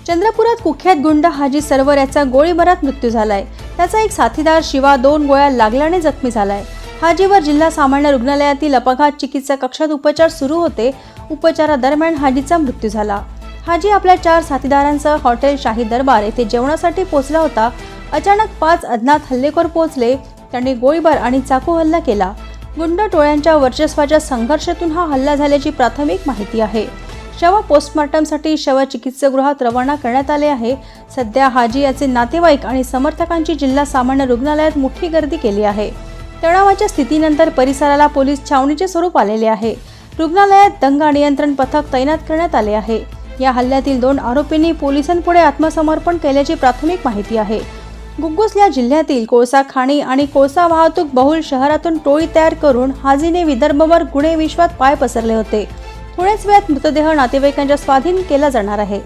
चंद्रपुरात कुख्यात गुंड हाजी सरवर याचा गोळीबारात मृत्यू झालाय। त्याचा एक साथीदार शिवा 2 गोळ्या लागल्याने जखमी झालाय। हाजीवर जिल्हा सामान्य रुग्णालयातील अपघात चिकित्सा कक्षात उपचार सुरू होते। उपचारादरम्यान हाजीचा मृत्यू झाला। हाजी आपल्या 4 साथीदारांसह हॉटेल शाही दरबार येथे जेवणासाठी पोहोचला होता। अचानक 5 अज्ञात हल्लेखोर पोहोचले। त्यांनी गोळीबार आणि चाकू हल्ला केला। गुंड टोळ्यांच्या वर्चस्वाच्या संघर्षातून हा हल्ला झाल्याची प्राथमिक माहिती आहे। शव पोस्टमॉर्टमसाठी शवचिकित्सागृहात रवाना करण्यात आले आहे। सध्या हाजी याचे नातेवाईक आणि समर्थकांची जिल्हा सामान्य रुग्णालयात मोठी गर्दी केली आहे। तणावाच्या स्थितीनंतर परिसराला पोलीस छावणीचे स्वरूप आलेले आहे। रुग्णालयात दंगा नियंत्रण पथक तैनात करण्यात आले आहे। या हल्ल्यातील 2 आरोपींनी पोलिसांपुढे आत्मसमर्पण केल्याची प्राथमिक माहिती आहे। गुग्गुसल्या जिल्ह्यातील कोळसा खाणी आणि कोळसा वाहतूक बहुल शहरातून टोळी तयार करून हाजीने विदर्भवर गुन्हे विश्वात पाय पसरले होते। थोड्याच वेळात मृतदेह नातेवाईकांच्या स्वाधीन केला जाणार आहे।